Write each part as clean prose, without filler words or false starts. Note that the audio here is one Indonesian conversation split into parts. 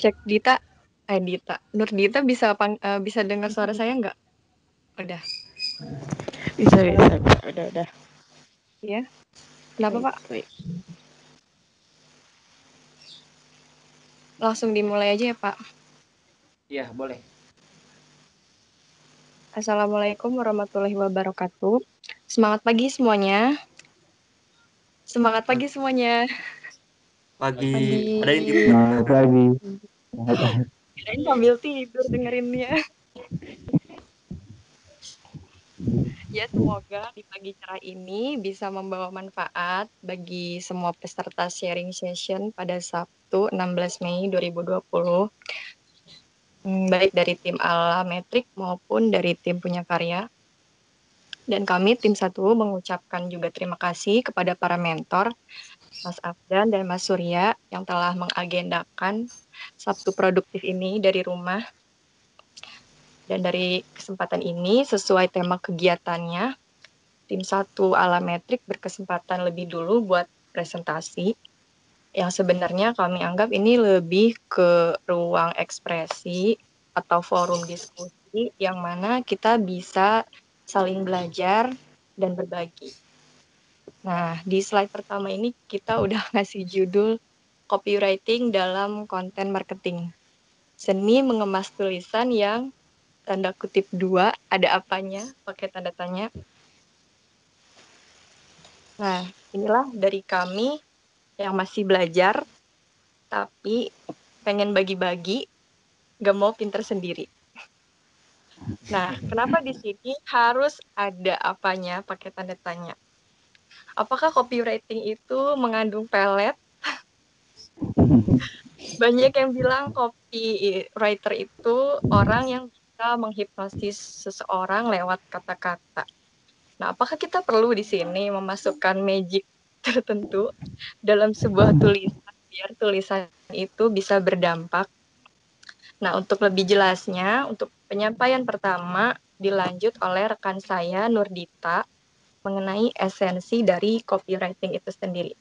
Cek Dita, Dita, Nurdita bisa dengar suara saya nggak? Udah, Bisa. Udah. ya. Kenapa Pak? Baik. Langsung dimulai aja ya Pak. Iya, boleh. Assalamualaikum warahmatullahi wabarakatuh. Semangat pagi semuanya. Semangat pagi semuanya. Pagi. Ada yang Pagi. Selamat pagi. Kirain sambil tidur dengerinnya. Ya, semoga di pagi cerah ini bisa membawa manfaat bagi semua peserta sharing session pada Sabtu 16 Mei 2020. Baik dari tim Alametrik maupun dari tim Punya Karya. Dan kami tim 1 mengucapkan juga terima kasih kepada para mentor, Mas Afdan dan Mas Surya yang telah mengagendakan Sabtu produktif ini dari rumah. Dan dari kesempatan ini, sesuai tema kegiatannya, tim 1 Alametrik berkesempatan lebih dulu buat presentasi, yang sebenarnya kami anggap ini lebih ke ruang ekspresi atau forum diskusi yang mana kita bisa saling belajar dan berbagi. Nah, di slide pertama ini kita udah ngasih judul copywriting dalam konten marketing. Seni mengemas tulisan yang tanda kutip 2, ada apanya, pakai tanda tanya. Nah, inilah dari kami yang masih belajar, tapi pengen bagi-bagi, gak mau pinter sendiri. Nah, kenapa di sini harus ada apanya, pakai tanda tanya? Apakah copywriting itu mengandung pelet? Banyak yang bilang copywriter itu orang yang bisa menghipnosis seseorang lewat kata-kata. Nah, apakah kita perlu di sini memasukkan magic tertentu dalam sebuah tulisan biar tulisan itu bisa berdampak? Nah, untuk lebih jelasnya, untuk penyampaian pertama dilanjut oleh rekan saya Nurdita mengenai esensi dari copywriting itu sendiri.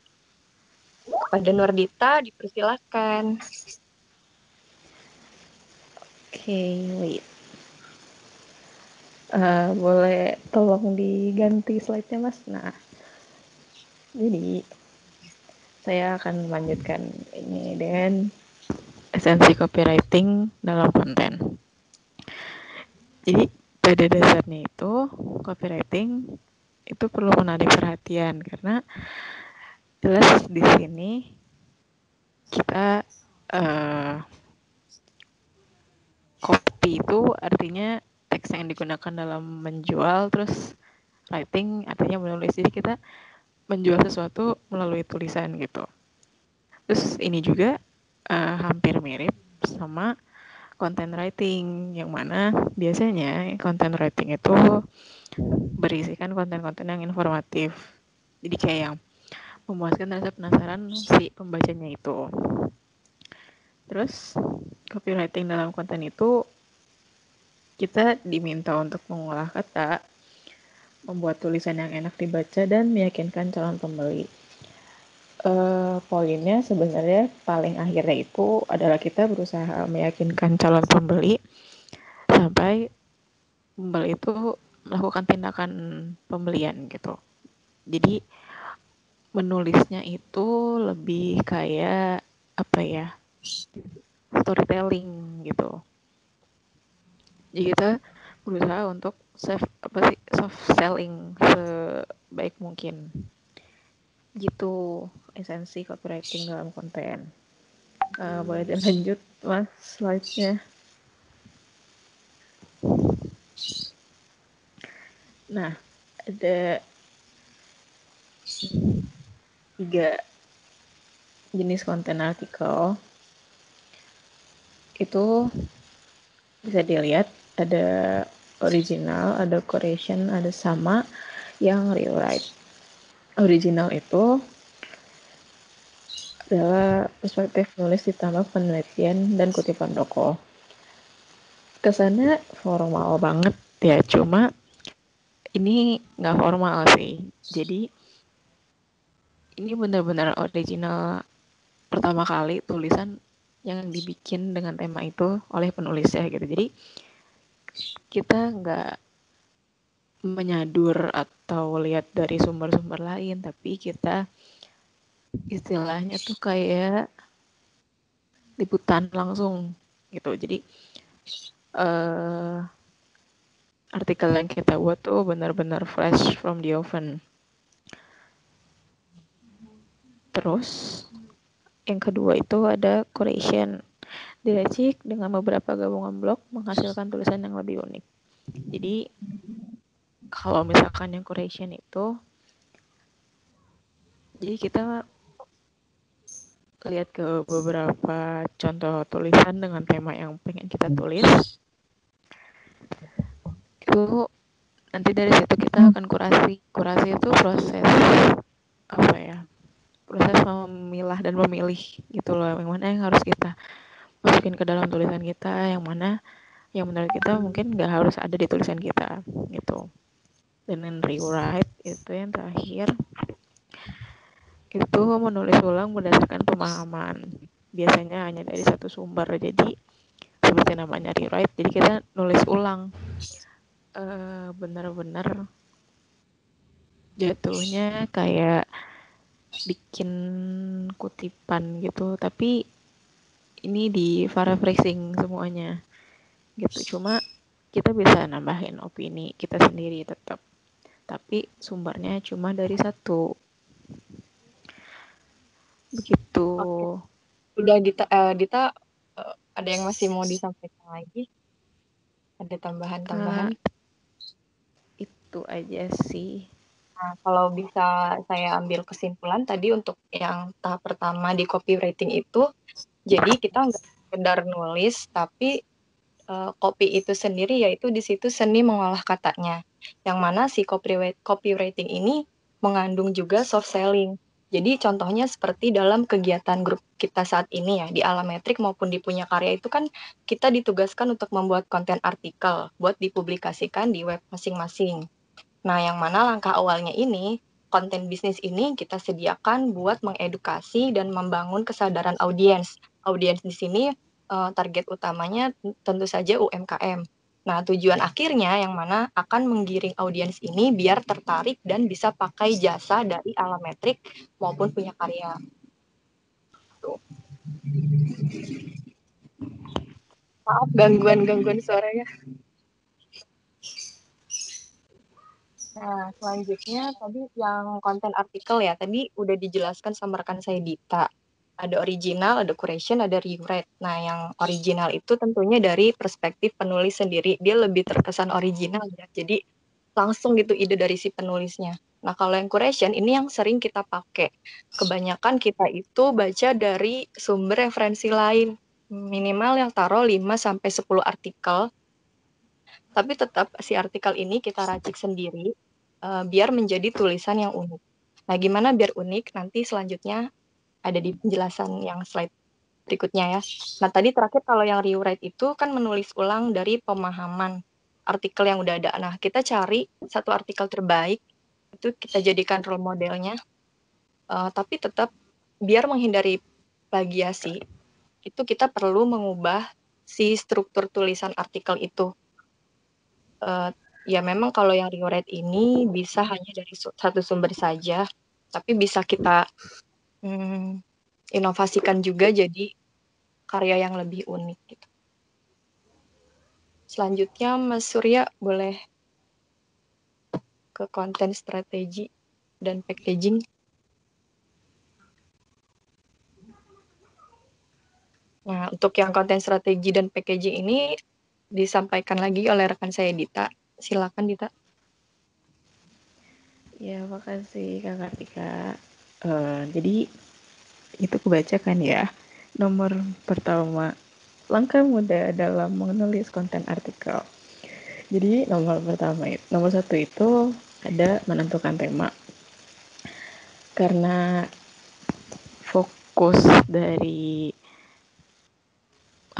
Kepada Nurdita dipersilakan. Oke, wait. Boleh tolong diganti slide-nya, Mas? Nah, jadi saya akan melanjutkan ini dengan esensi copywriting dalam konten. Jadi, pada dasarnya itu, copywriting itu perlu menarik perhatian karena jelas di sini kita copy itu artinya teks yang digunakan dalam menjual, terus writing artinya menulis. Jadi kita menjual sesuatu melalui tulisan gitu. Terus ini juga hampir mirip sama content writing, yang mana biasanya content writing itu berisikan konten-konten yang informatif. Jadi kayak yang memuaskan rasa penasaran si pembacanya itu. Terus copywriting dalam konten itu kita diminta untuk mengolah kata, membuat tulisan yang enak dibaca, dan meyakinkan calon pembeli. Poinnya sebenarnya paling akhirnya itu adalah kita berusaha meyakinkan calon pembeli sampai pembeli itu melakukan tindakan pembelian gitu. Jadi menulisnya itu lebih kayak apa ya, storytelling gitu. Jadi kita berusaha untuk soft selling sebaik mungkin. Gitu esensi copywriting dalam konten. Boleh dilanjut Mas slide-nya. Nah, ada 3 jenis konten artikel. Itu bisa dilihat ada original, ada correction, ada sama yang rewrite. Original itu adalah perspektif nulis ditambah penelitian dan kutipan tokoh. Kesannya formal banget ya, cuma ini nggak formal sih. Jadi ini benar-benar original pertama kali tulisan yang dibikin dengan tema itu oleh penulisnya gitu. Jadi kita nggak menyadur atau lihat dari sumber-sumber lain, tapi kita istilahnya tuh kayak liputan langsung gitu. Jadi uh, artikel yang kita buat tuh benar-benar fresh from the oven. Terus yang kedua itu ada curation. Diracik dengan beberapa gabungan blok menghasilkan tulisan yang lebih unik. Jadi kalau misalkan yang curation itu, jadi kita lihat ke beberapa contoh tulisan dengan tema yang pengen kita tulis. Itu nanti dari situ kita akan kurasi. Kurasi itu proses apa ya? Proses memilah dan memilih gitu loh, yang mana yang harus kita masukin ke dalam tulisan kita, yang mana yang menurut kita mungkin nggak harus ada di tulisan kita gitu. Dan rewrite itu yang terakhir, itu menulis ulang berdasarkan pemahaman, biasanya hanya dari satu sumber. Jadi seperti namanya rewrite, jadi kita nulis ulang, benar-benar jatuhnya kayak bikin kutipan gitu, tapi ini di paraphrasing semuanya gitu. Cuma kita bisa nambahin opini kita sendiri tetap, tapi sumbernya cuma dari satu begitu. Oke. Udah Dita, ada yang masih mau disampaikan lagi? Ada tambahan-tambahan? uh, itu aja sih. Nah, kalau bisa saya ambil kesimpulan tadi untuk yang tahap pertama di copywriting itu, jadi kita nggak sekedar nulis, tapi copy itu sendiri yaitu di situ seni mengolah katanya. Yang mana si copywriting ini mengandung juga soft selling. Jadi contohnya seperti dalam kegiatan grup kita saat ini ya, di Alametrik maupun di Punya Karya itu kan kita ditugaskan untuk membuat konten artikel buat dipublikasikan di web masing-masing. Nah, yang mana langkah awalnya ini, konten bisnis ini kita sediakan buat mengedukasi dan membangun kesadaran audiens. Audiens di sini target utamanya tentu saja UMKM. Nah, tujuan akhirnya yang mana akan menggiring audiens ini biar tertarik dan bisa pakai jasa dari Alametrik maupun Punya Karya. Tuh. Maaf gangguan-gangguan suaranya. Nah, selanjutnya tadi yang konten artikel ya, tadi udah dijelaskan sama rekan saya Dita. Ada original, ada curation, ada rewrite. Nah, yang original itu tentunya dari perspektif penulis sendiri. Dia lebih terkesan original ya. Jadi langsung gitu ide dari si penulisnya. Nah, kalau yang curation ini yang sering kita pakai. Kebanyakan kita itu baca dari sumber referensi lain. Minimal yang taruh 5 sampai 10 artikel, tapi tetap si artikel ini kita racik sendiri biar menjadi tulisan yang unik. Nah, gimana biar unik? Nanti selanjutnya ada di penjelasan yang slide berikutnya ya. Nah, tadi terakhir kalau yang rewrite itu kan menulis ulang dari pemahaman artikel yang udah ada. Nah, kita cari satu artikel terbaik, itu kita jadikan role modelnya, tapi tetap biar menghindari plagiasi, itu kita perlu mengubah si struktur tulisan artikel itu. Ya memang kalau yang rewrite ini bisa hanya dari satu sumber saja, tapi bisa kita inovasikan juga jadi karya yang lebih unik gitu. Selanjutnya Mas Surya boleh ke konten strategi dan packaging. Nah, untuk yang konten strategi dan packaging ini disampaikan lagi oleh rekan saya Dita. Silakan Dita. Ya, makasih Kak Kartika. Jadi itu kebaca kan ya. Nomor pertama, langkah mudah dalam menulis konten artikel. Jadi nomor satu itu ada menentukan tema. Karena fokus dari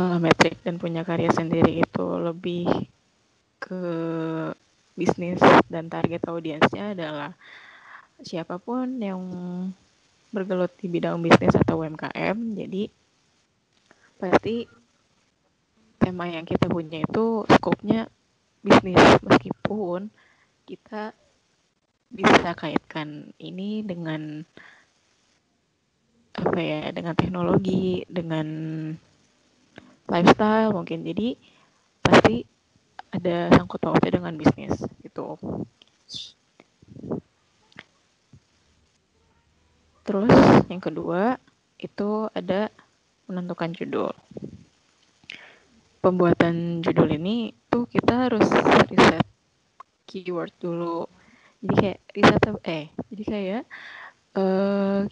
metrik dan Punya Karya sendiri itu lebih ke bisnis dan target audiensnya adalah siapapun yang bergelut di bidang bisnis atau UMKM. Jadi pasti tema yang kita punya itu skopnya bisnis, meskipun kita bisa kaitkan ini dengan apa ya, dengan teknologi, dengan lifestyle mungkin. Jadi pasti ada sangkut pautnya dengan bisnis gitu. Terus yang kedua itu ada menentukan judul. Pembuatan judul ini tuh kita harus riset keyword dulu. Jadi kayak jadi kayak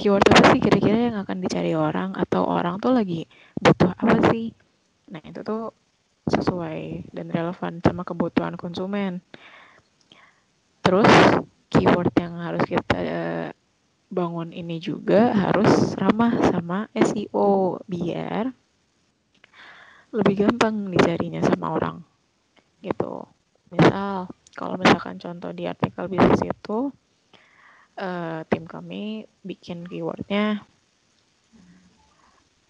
keyword apa sih kira-kira yang akan dicari orang, atau orang tuh lagi butuh apa sih. Nah itu tuh sesuai dan relevan sama kebutuhan konsumen. Terus keyword yang harus kita bangun ini juga harus ramah sama SEO biar lebih gampang dicarinya sama orang gitu. Misal kalau misalkan contoh di artikel bisnis itu tim kami bikin keywordnya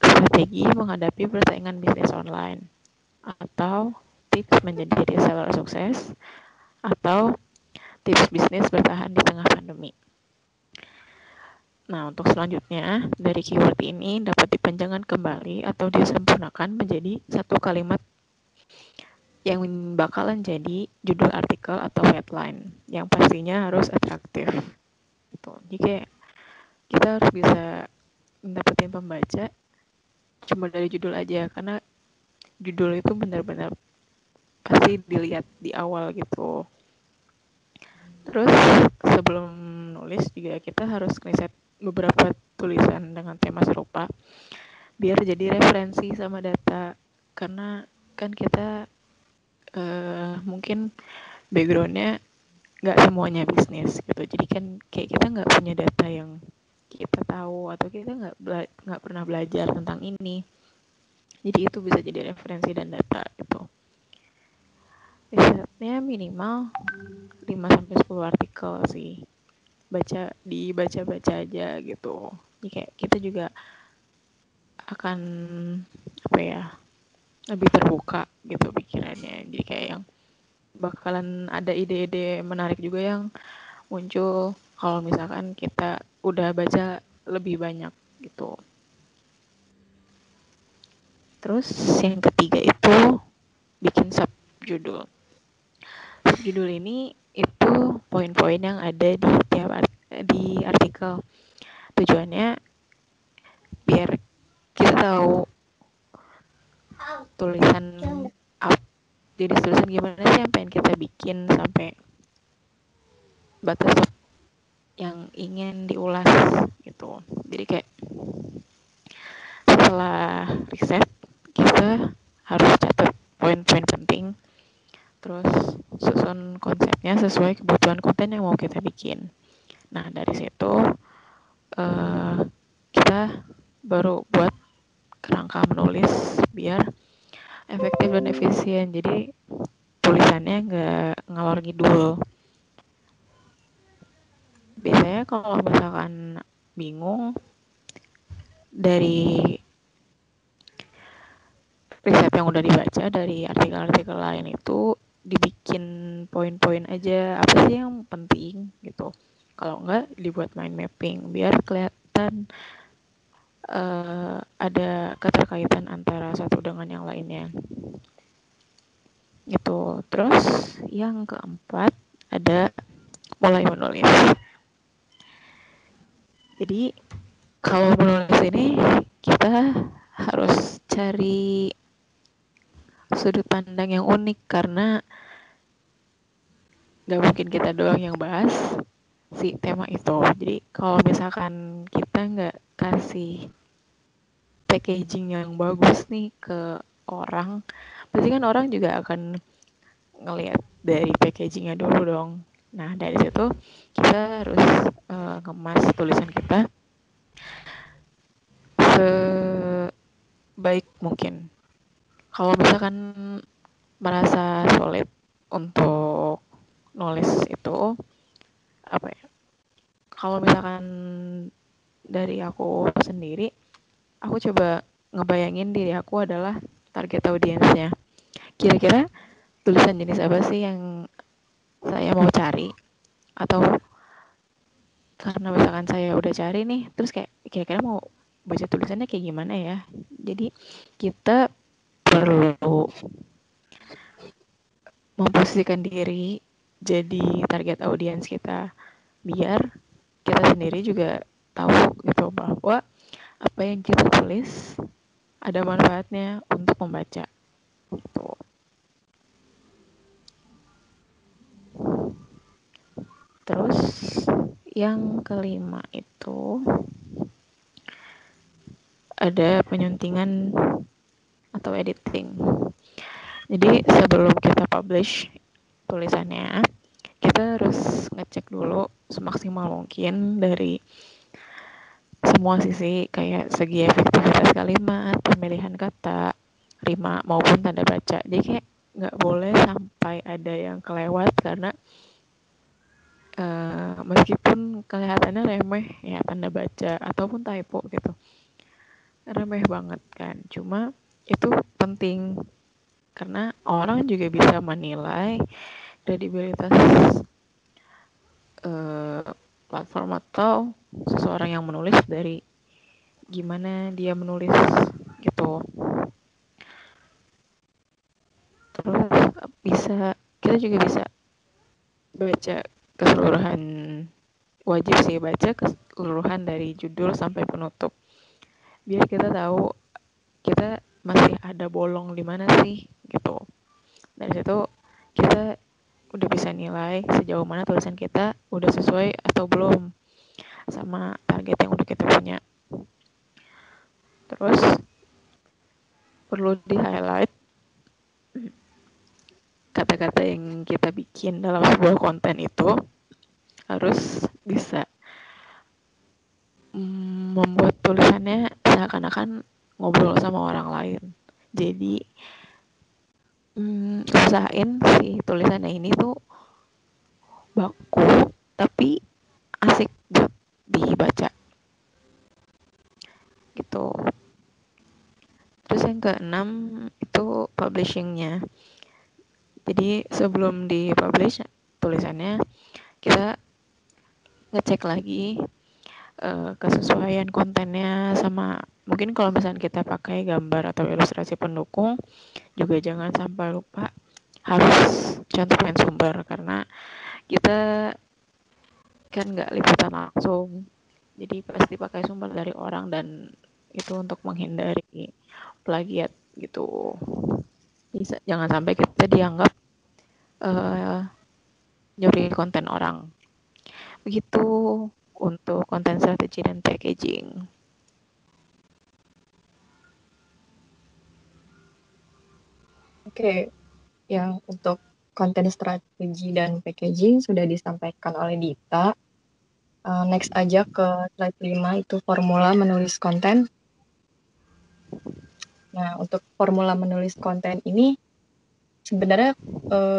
strategi menghadapi persaingan bisnis online, atau tips menjadi reseller sukses, atau tips bisnis bertahan di tengah pandemi. Nah, untuk selanjutnya, dari keyword ini dapat dipanjangkan kembali atau disempurnakan menjadi satu kalimat yang bakalan jadi judul artikel atau headline yang pastinya harus atraktif. Gitu. Jadi kayak kita harus bisa mendapatkan pembaca cuma dari judul aja, karena judul itu benar-benar pasti dilihat di awal gitu. Terus sebelum nulis juga kita harus riset beberapa tulisan dengan tema serupa biar jadi referensi sama data, karena kan kita mungkin backgroundnya nggak semuanya bisnis gitu, jadi kan kayak kita nggak punya data yang kita tahu, atau kita nggak pernah belajar tentang ini, jadi itu bisa jadi referensi dan data gitu. Risetnya minimal 5-10 artikel sih, dibaca-baca aja gitu. Jadi kayak kita juga akan apa ya, lebih terbuka gitu pikirannya. Jadi kayak yang bakalan ada ide-ide menarik juga yang muncul kalau misalkan kita udah baca lebih banyak gitu. Terus yang ketiga itu bikin subjudul. Subjudul ini itu poin-poin yang ada di tiap di artikel. Tujuannya biar kita tahu tulisan jadi tulisan gimana sih yang pengen kita bikin, sampai batas yang ingin diulas gitu. Jadi kayak setelah riset kita harus catat poin-poin penting, terus susun konsepnya sesuai kebutuhan konten yang mau kita bikin. Nah dari situ kita baru buat kerangka menulis biar efektif dan efisien. Jadi tulisannya nggak ngalor ngidul. Biasanya kalau misalkan bingung dari riset yang udah dibaca dari artikel-artikel lain itu, dibikin poin-poin aja apa sih yang penting gitu. Kalau enggak dibuat mind mapping biar kelihatan ada keterkaitan antara satu dengan yang lainnya gitu. Terus yang keempat ada mulai menulis. Jadi kalau menulis ini kita harus cari sudut pandang yang unik, karena nggak mungkin kita doang yang bahas si tema itu. Jadi kalau misalkan kita nggak kasih packaging yang bagus nih ke orang, pasti kan orang juga akan ngelihat dari packagingnya dulu dong. Nah dari situ kita harus ngemas tulisan kita sebaik mungkin. Kalau misalkan merasa sulit untuk nulis itu apa ya? Kalau misalkan dari aku sendiri, aku coba ngebayangin diri aku adalah target audiensnya. Kira-kira tulisan jenis apa sih yang saya mau cari? Atau karena misalkan saya udah cari nih, terus kayak kira-kira mau baca tulisannya kayak gimana ya? Jadi kita perlu memposisikan diri jadi target audiens kita biar kita sendiri juga tahu gitu bahwa apa yang kita tulis ada manfaatnya untuk membaca gitu. Terus yang kelima itu ada penyuntingan atau editing. Jadi sebelum kita publish tulisannya, kita harus ngecek dulu semaksimal mungkin dari semua sisi kayak segi efektivitas kalimat, pemilihan kata, rima maupun tanda baca. Jadi kayak nggak boleh sampai ada yang kelewat karena meskipun kelihatannya remeh ya tanda baca ataupun typo gitu, remeh banget kan. Cuma itu penting karena orang juga bisa menilai kredibilitas uh, platform atau seseorang yang menulis dari gimana dia menulis gitu. Terus bisa kita juga bisa baca keseluruhan, wajib sih baca keseluruhan dari judul sampai penutup biar kita tahu kita masih ada bolong di mana sih gitu. Dari situ kita udah bisa nilai sejauh mana tulisan kita udah sesuai atau belum sama target yang udah kita punya. Terus perlu di highlight kata-kata yang kita bikin dalam sebuah konten itu harus bisa membuat tulisannya seakan-akan ngobrol sama orang lain. Jadi usahain si tulisannya ini tuh baku tapi asik buat dibaca gitu. Terus yang keenam itu publishingnya. Jadi sebelum dipublish tulisannya kita ngecek lagi kesesuaian kontennya sama mungkin kalau misalnya kita pakai gambar atau ilustrasi pendukung juga jangan sampai lupa harus cantumin sumber karena kita kan nggak liputan langsung jadi pasti pakai sumber dari orang dan itu untuk menghindari plagiat gitu. Bisa jangan sampai kita dianggap uh, nyuri konten orang begitu untuk konten strategi dan packaging. Oke, yang untuk konten strategi dan packaging sudah disampaikan oleh Dita. Next aja ke slide 5 itu formula menulis konten. Nah, untuk formula menulis konten ini sebenarnya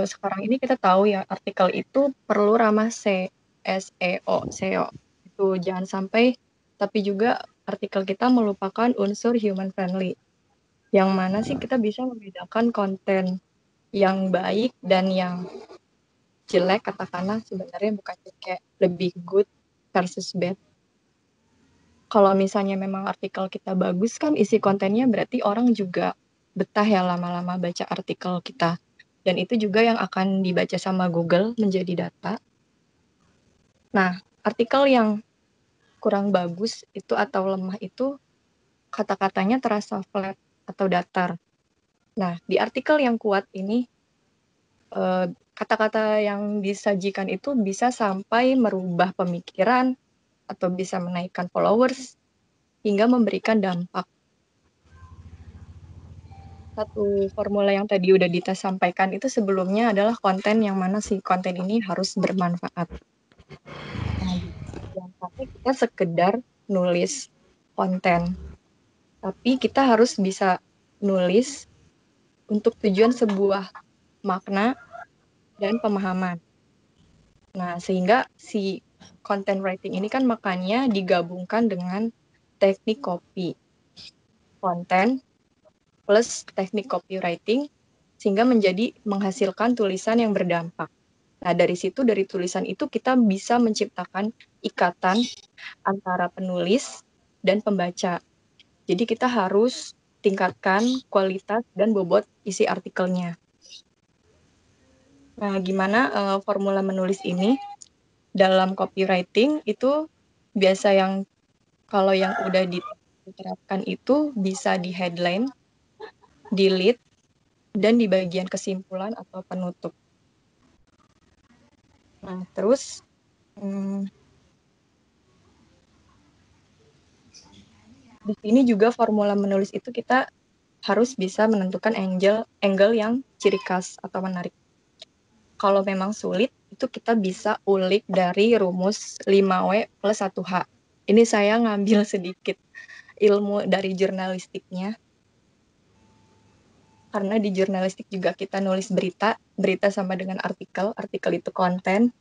sekarang ini kita tahu ya artikel itu perlu ramah SEO, SEO. Itu jangan sampai tapi juga artikel kita melupakan unsur human friendly. Yang mana sih kita bisa membedakan konten yang baik dan yang jelek katakanlah sebenarnya bukan kayak lebih good versus bad. Kalau misalnya memang artikel kita bagus kan isi kontennya berarti orang juga betah ya lama-lama baca artikel kita. Dan itu juga yang akan dibaca sama Google menjadi data. Nah, artikel yang kurang bagus itu atau lemah itu kata-katanya terasa flat atau datar. Nah, di artikel yang kuat ini kata-kata yang disajikan itu bisa sampai merubah pemikiran atau bisa menaikkan followers hingga memberikan dampak. Satu formula yang tadi udah Dita sampaikan itu sebelumnya adalah konten yang mana sih konten ini harus bermanfaat. Nah, jangan sampai kita sekedar nulis konten, tapi kita harus bisa nulis untuk tujuan sebuah makna dan pemahaman. Nah, sehingga si content writing ini kan makanya digabungkan dengan teknik copy. konten plus teknik copywriting sehingga menjadi menghasilkan tulisan yang berdampak. Nah, dari situ, dari tulisan itu kita bisa menciptakan ikatan antara penulis dan pembaca. Jadi kita harus tingkatkan kualitas dan bobot isi artikelnya. Nah, gimana formula menulis ini? Dalam copywriting itu biasa yang kalau yang udah diterapkan itu bisa di headline, di lead, dan di bagian kesimpulan atau penutup. Nah, terus di sini juga formula menulis itu kita harus bisa menentukan angle yang ciri khas atau menarik. Kalau memang sulit, itu kita bisa ulik dari rumus 5W plus 1H. Ini saya ngambil sedikit ilmu dari jurnalistiknya. Karena di jurnalistik juga kita nulis berita, berita sama dengan artikel itu konten.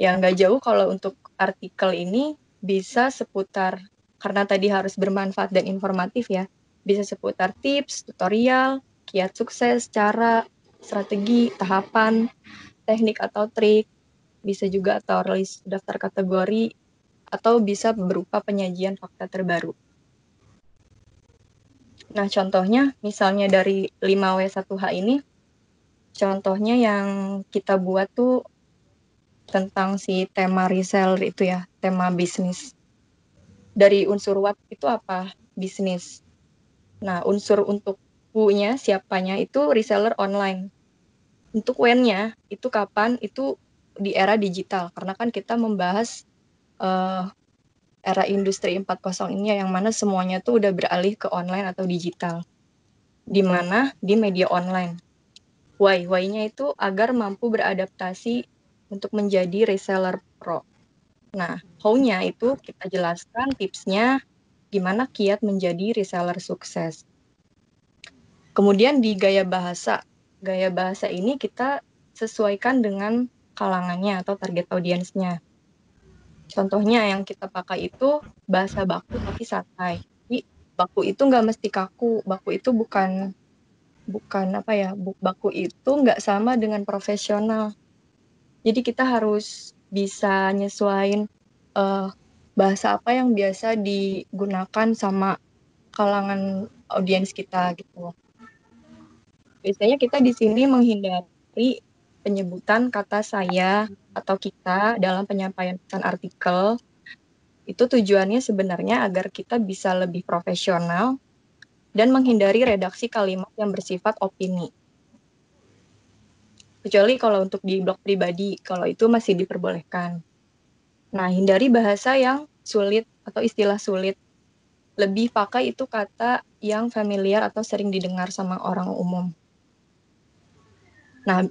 Ya nggak jauh kalau untuk artikel ini bisa seputar, karena tadi harus bermanfaat dan informatif ya, bisa seputar tips, tutorial, kiat sukses, cara, strategi, tahapan, teknik atau trik, bisa juga atau rilis daftar kategori, atau bisa berupa penyajian fakta terbaru. Nah, contohnya misalnya dari 5W1H ini, contohnya yang kita buat tuh tentang si tema reseller itu ya, tema bisnis. Dari unsur what itu apa? Bisnis. Nah, unsur untuk who-nya, siapanya itu reseller online. Untuk when-nya, itu kapan? Itu di era digital. Karena kan kita membahas era industri 4.0 ini yang mana semuanya tuh udah beralih ke online atau digital. Di mana? Di media online. Why? Why-nya itu agar mampu beradaptasi untuk menjadi reseller pro. Nah, how-nya itu kita jelaskan tipsnya gimana kiat menjadi reseller sukses. Kemudian di gaya bahasa ini kita sesuaikan dengan kalangannya atau target audiensnya. Contohnya yang kita pakai itu bahasa baku tapi santai. Jadi baku itu nggak mesti kaku, baku itu bukan apa ya, baku itu nggak sama dengan profesional. Jadi kita harus bisa nyesuaiin bahasa apa yang biasa digunakan sama kalangan audiens kita gitu. Biasanya kita di sini menghindari penyebutan kata saya atau kita dalam penyampaian pesan artikel. Itu tujuannya sebenarnya agar kita bisa lebih profesional dan menghindari redaksi kalimat yang bersifat opini. Kecuali kalau untuk di blog pribadi, kalau itu masih diperbolehkan. Nah, hindari bahasa yang sulit atau istilah sulit. Lebih pakai itu kata yang familiar atau sering didengar sama orang umum. Nah,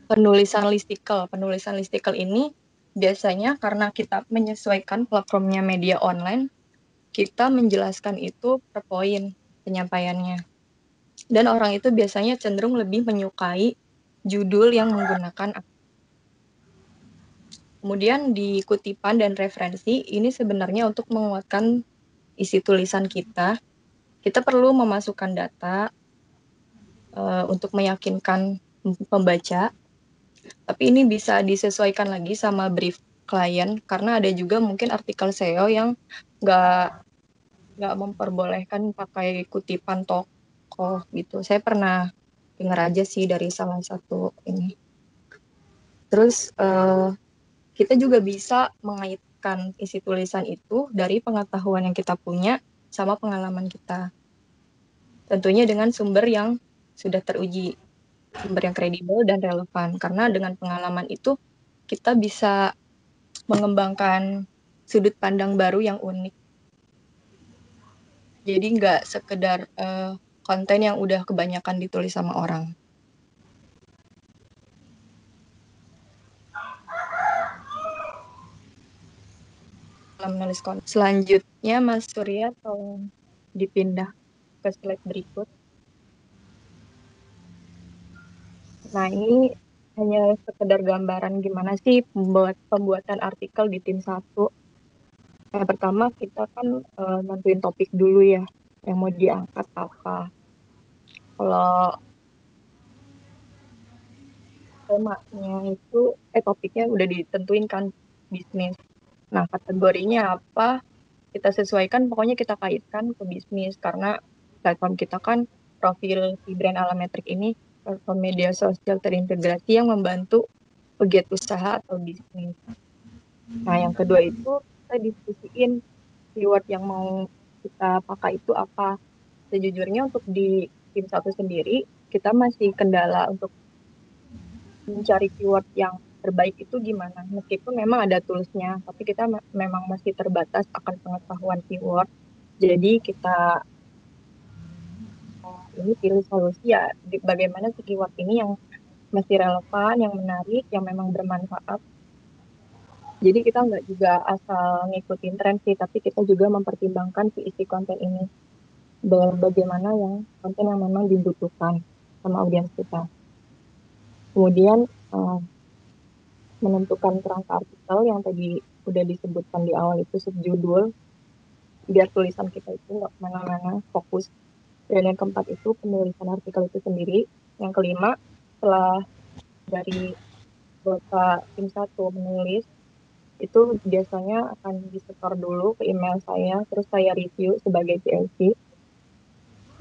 penulisan listicle ini biasanya karena kita menyesuaikan platformnya media online, kita menjelaskan itu per poin penyampaiannya. Dan orang itu biasanya cenderung lebih menyukai judul yang menggunakan. Kemudian di kutipan dan referensi, ini sebenarnya untuk menguatkan isi tulisan kita. Kita perlu memasukkan data untuk meyakinkan pembaca, tapi ini bisa disesuaikan lagi sama brief klien, karena ada juga mungkin artikel SEO yang nggak memperbolehkan pakai kutipan tokoh gitu. Saya pernah dengar aja sih dari salah satu ini. Terus kita juga bisa mengaitkan isi tulisan itu dari pengetahuan yang kita punya sama pengalaman kita. Tentunya dengan sumber yang sudah teruji, sumber yang kredibel dan relevan. Karena dengan pengalaman itu kita bisa mengembangkan sudut pandang baru yang unik. Jadi nggak sekedar konten yang udah kebanyakan ditulis sama orang. Menulis konten. Selanjutnya Mas Surya tolong dipindah ke slide berikut. Nah, ini hanya sekedar gambaran gimana sih pembuatan artikel di tim 1. Yang pertama kita kan nentuin topik dulu ya. yang mau diangkat apa. Kalau temanya itu, topiknya udah ditentuin kan, bisnis. Nah, kategorinya apa, kita sesuaikan, pokoknya kita kaitkan ke bisnis. Karena platform kita kan, profil si brand Alametrik ini, platform media sosial terintegrasi yang membantu pegiat usaha atau bisnis. Nah, yang kedua itu kita diskusiin keyword yang mau kita pakai itu apa. Sejujurnya untuk di tim satu sendiri, kita masih kendala untuk mencari keyword yang terbaik itu gimana. Meskipun memang ada toolsnya, tapi kita memang masih terbatas akan pengetahuan keyword. Jadi kita ini pilih solusi ya, bagaimana si keyword ini yang masih relevan, yang menarik, yang memang bermanfaat. Jadi kita nggak juga asal ngikutin tren sih, tapi kita juga mempertimbangkan si isi konten ini dan bagaimana yang konten yang memang dibutuhkan sama audiens kita. Kemudian eh, menentukan kerangka artikel yang tadi udah disebutkan di awal itu subjudul, biar tulisan kita itu nggak kemana-mana, fokus. Dan yang keempat itu penulisan artikel itu sendiri. Yang kelima, setelah dari Bapak tim satu menulis, itu biasanya akan disetor dulu ke email saya, terus saya review sebagai PLC.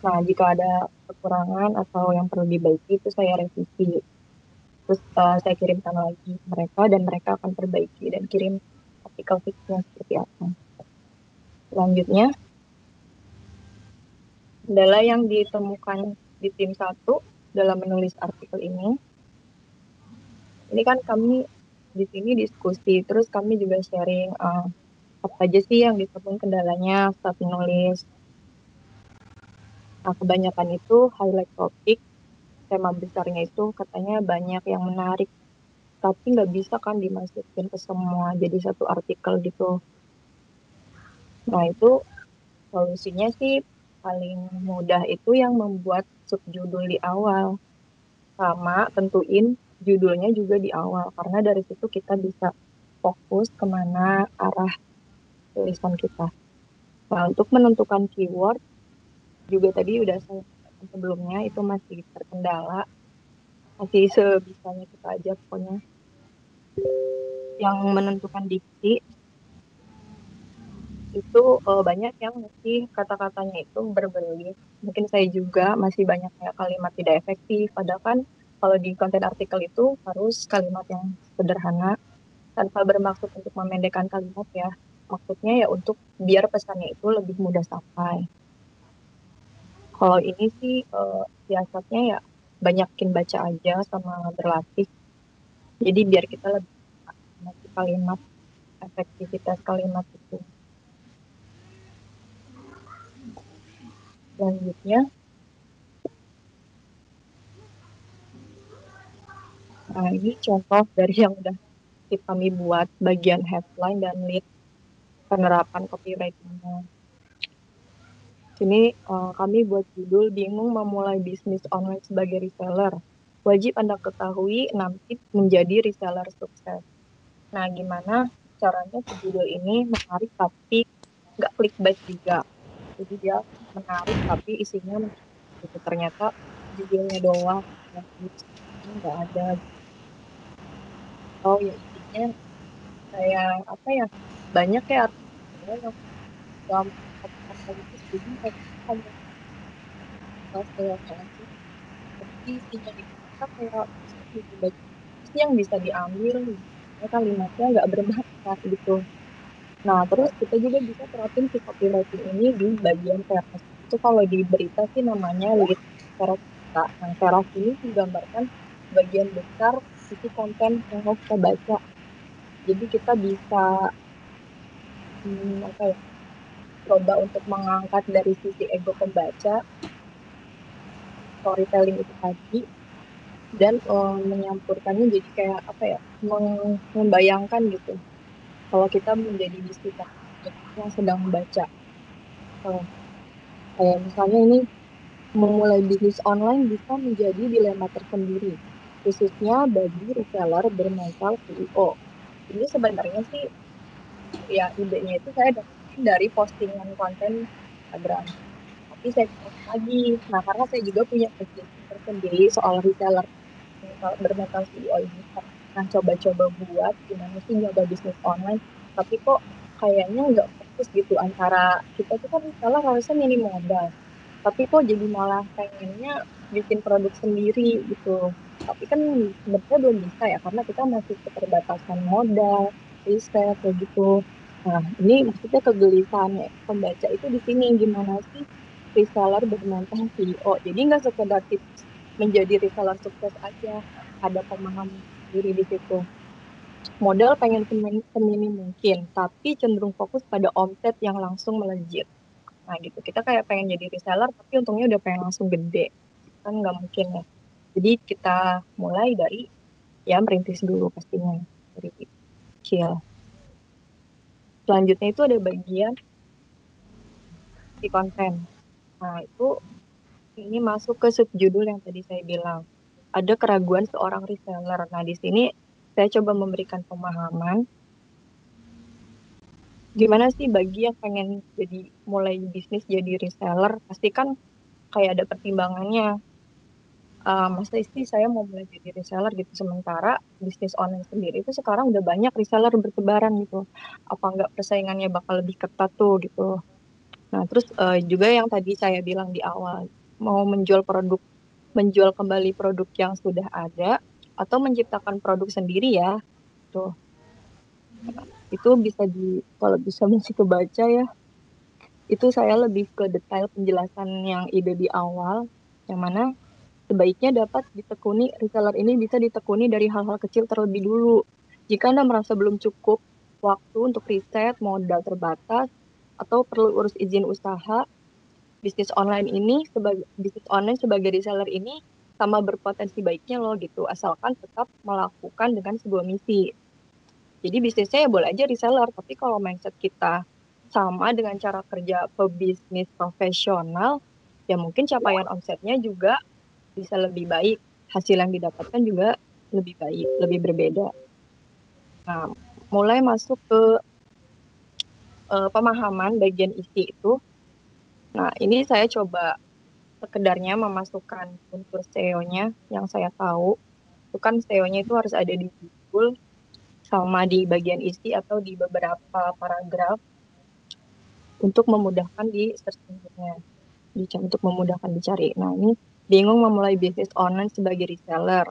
Nah, jika ada kekurangan atau yang perlu dibaiki, itu saya revisi. Terus saya kirimkan lagi ke mereka, dan mereka akan perbaiki dan kirim artikel fixnya seperti apa. Selanjutnya, kendala yang ditemukan di tim satu dalam menulis artikel ini kan kami di sini diskusi, terus kami juga sharing apa aja sih yang ditemukan kendalanya saat menulis. Nah, kebanyakan itu highlight topik, tema besarnya itu katanya banyak yang menarik, tapi nggak bisa kan dimasukin ke semua jadi satu artikel gitu. Nah, itu solusinya sih paling mudah itu yang membuat subjudul di awal. Sama tentuin judulnya juga di awal, karena dari situ kita bisa fokus kemana arah tulisan kita. Nah, untuk menentukan keyword, juga tadi udah saya katakan sebelumnya, itu masih terkendala, masih sebisanya kita aja pokoknya. Yang menentukan diksi, itu banyak yang masih kata-katanya itu berbelit. Mungkin saya juga masih banyak kayak kalimat tidak efektif. Padahal kan kalau di konten artikel itu harus kalimat yang sederhana tanpa bermaksud untuk memendekkan kalimat ya. Maksudnya ya untuk biar pesannya itu lebih mudah sampai. Kalau ini sih siasatnya ya banyakin baca aja sama berlatih. Jadi biar kita lebih mengerti kalimat, efektivitas kalimat itu. Selanjutnya, nah ini contoh dari yang udah kami buat bagian headline dan lead penerapan copywritingnya. Sini kami buat judul bingung memulai bisnis online sebagai reseller. Wajib Anda ketahui 6 tips menjadi reseller sukses. Nah, gimana caranya si judul ini menarik tapi nggak clickbait juga. Jadi dia menarik tapi isinya gitu. Ternyata judulnya doang, yang isinya nggak ada. Oh ya intinya kayak apa ya, banyak ya artikel yang dalam kata-kata itu jadi mereka hanya bahas doang aja. Tapi isinya itu kita kayak gitu banyak sih yang bisa diambil, ya, kalimatnya nggak bermakna gitu. Nah, terus kita juga bisa terapin si copywriting ini di bagian keras. Itu kalau di berita sih namanya lead keras kita. Nah, keras ini menggambarkan bagian besar isi konten yang mau kita baca. Jadi kita bisa apa ya, coba untuk mengangkat dari sisi ego pembaca, storytelling itu tadi, dan menyampurkannya jadi kayak apa ya, membayangkan gitu. Kalau kita menjadi bisnis yang sedang membaca. Kayak misalnya ini, memulai bisnis online bisa menjadi dilema tersendiri, khususnya bagi reseller bermental CEO. Ini sebenarnya sih, ya idenya itu saya dapetin dari postingan konten Instagram. Tapi saya kupas lagi. Nah, karena saya juga punya prinsip tersendiri soal reseller bermental CEO ini. Nah, coba-coba buat gimana sih nyoba bisnis online, tapi kok kayaknya nggak fokus gitu antara kita tuh kan reseller harusnya minim modal, tapi kok jadi malah pengennya bikin produk sendiri gitu. Tapi kan sebenarnya belum bisa ya, karena kita masih keterbatasan modal, riset, kayak gitu. Nah, ini maksudnya kegelisahannya pembaca itu di sini, gimana sih reseller bermental CEO. Jadi nggak sekedar tips menjadi reseller sukses aja, ada pemahaman diri di situ. Modal pengen seminim mungkin, tapi cenderung fokus pada omset yang langsung melejit. Nah gitu, kita kayak pengen jadi reseller, tapi untungnya udah pengen langsung gede. Kan nggak mungkin ya. Jadi kita mulai dari, ya merintis dulu pastinya, dari kecil. Selanjutnya itu ada bagian di konten. Nah itu ini masuk ke subjudul yang tadi saya bilang. Ada keraguan seorang reseller. Nah di sini saya coba memberikan pemahaman gimana sih bagi yang pengen jadi mulai bisnis jadi reseller, pasti kan kayak ada pertimbangannya. Masa sih saya mau mulai jadi reseller gitu, sementara bisnis online sendiri itu sekarang udah banyak reseller bertebaran gitu. Apa nggak persaingannya bakal lebih ketat tuh gitu. Nah terus juga yang tadi saya bilang di awal, mau menjual kembali produk yang sudah ada atau menciptakan produk sendiri ya. Tuh, itu bisa kalau bisa masih kebaca ya. Itu saya lebih ke detail penjelasan yang ide di awal, yang mana sebaiknya dapat ditekuni, reseller ini bisa ditekuni dari hal-hal kecil terlebih dulu. Jika Anda merasa belum cukup waktu untuk riset, modal terbatas, atau perlu urus izin usaha, bisnis online sebagai reseller ini sama berpotensi baiknya loh gitu, asalkan tetap melakukan dengan sebuah misi. Jadi bisnisnya ya boleh aja reseller, tapi kalau mindset kita sama dengan cara kerja pebisnis profesional, ya mungkin capaian omsetnya juga bisa lebih baik, hasil yang didapatkan juga lebih baik, lebih berbeda. Nah, mulai masuk ke pemahaman bagian isi itu. Nah, ini saya coba sekedarnya memasukkan unsur SEO-nya yang saya tahu. Itu kan SEO-nya itu harus ada di Google sama di bagian isi atau di beberapa paragraf untuk memudahkan di search engine-nya, untuk memudahkan dicari. Nah, ini bingung memulai bisnis online sebagai reseller.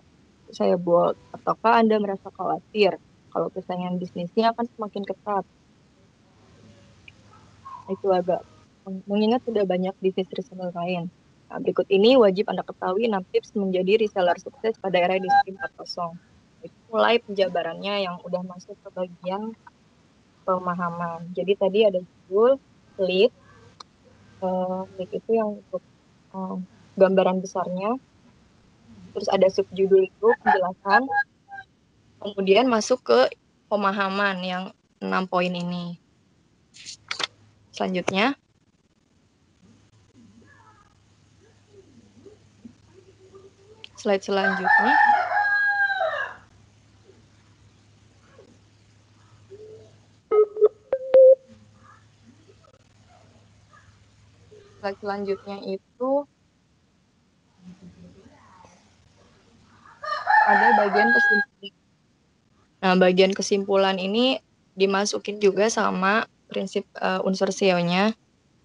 Saya buat, ataukah Anda merasa khawatir kalau persaingan bisnisnya akan semakin ketat? Itu agak mengingat sudah banyak bisnis reseller lain. Nah, berikut ini wajib Anda ketahui 6 tips menjadi reseller sukses pada era industri 4.0. Itu mulai penjabarannya yang udah masuk ke bagian pemahaman. Jadi tadi ada judul, lead, lead itu yang untuk eh, gambaran besarnya, terus ada subjudul itu penjelasan, kemudian masuk ke pemahaman yang 6 poin ini. Selanjutnya, slide selanjutnya. Slide selanjutnya itu ada bagian kesimpulan. Nah, bagian kesimpulan ini dimasukin juga sama prinsip unsur SEO-nya,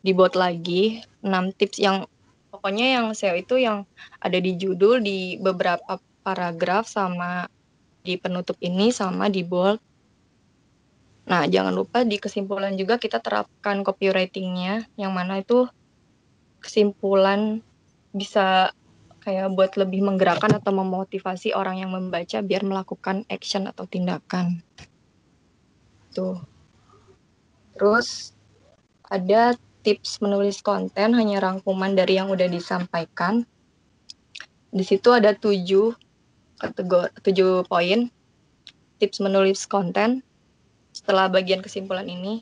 dibuat lagi 6 tips yang pokoknya yang SEO itu yang ada di judul, di beberapa paragraf, sama di penutup ini, sama di bold. Nah, jangan lupa di kesimpulan juga kita terapkan copywriting-nya, yang mana itu kesimpulan bisa kayak buat lebih menggerakkan atau memotivasi orang yang membaca biar melakukan action atau tindakan. Tuh. Terus ada tips menulis konten, hanya rangkuman dari yang udah disampaikan. Di situ ada 7 poin tips menulis konten. Setelah bagian kesimpulan ini,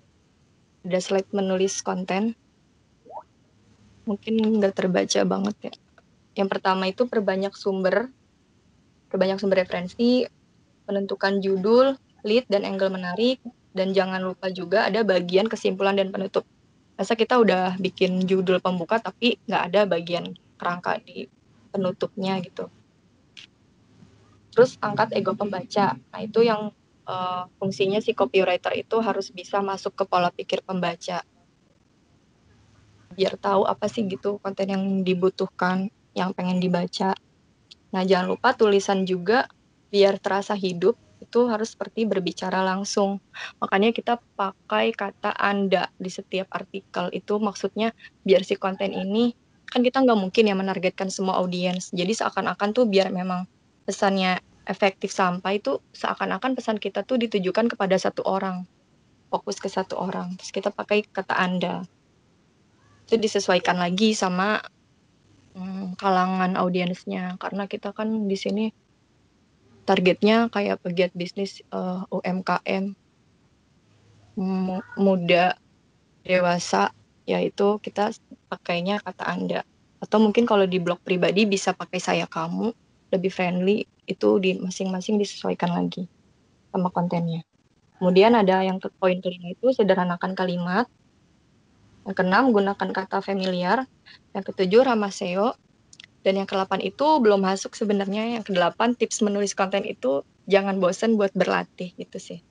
ada slide menulis konten. Mungkin nggak terbaca banget ya. Yang pertama itu perbanyak sumber referensi, menentukan judul, lead, dan angle menarik, dan jangan lupa juga ada bagian kesimpulan dan penutup. Masa kita udah bikin judul pembuka tapi nggak ada bagian kerangka di penutupnya gitu. Terus angkat ego pembaca. Nah, itu yang fungsinya si copywriter itu harus bisa masuk ke pola pikir pembaca. Biar tahu apa sih gitu konten yang dibutuhkan, yang pengen dibaca. Nah, jangan lupa tulisan juga biar terasa hidup itu harus seperti berbicara langsung. Makanya kita pakai kata Anda di setiap artikel. Itu maksudnya biar si konten ini, kan kita nggak mungkin ya menargetkan semua audiens. Jadi seakan-akan tuh biar memang pesannya efektif sampai itu seakan-akan pesan kita tuh ditujukan kepada satu orang, fokus ke satu orang. Terus kita pakai kata Anda. Itu disesuaikan lagi sama kalangan audiensnya karena kita kan di sini targetnya kayak pegiat bisnis UMKM muda dewasa, yaitu kita pakainya kata Anda. Atau mungkin kalau di blog pribadi bisa pakai saya kamu, lebih friendly, itu di masing-masing disesuaikan lagi sama kontennya. Kemudian ada yang poin kelima itu sederhanakan kalimat. Yang keenam gunakan kata familiar. Yang ketujuh ramah SEO. Dan yang ke-8 itu belum masuk sebenarnya. Yang ke-8 tips menulis konten itu jangan bosan buat berlatih gitu sih.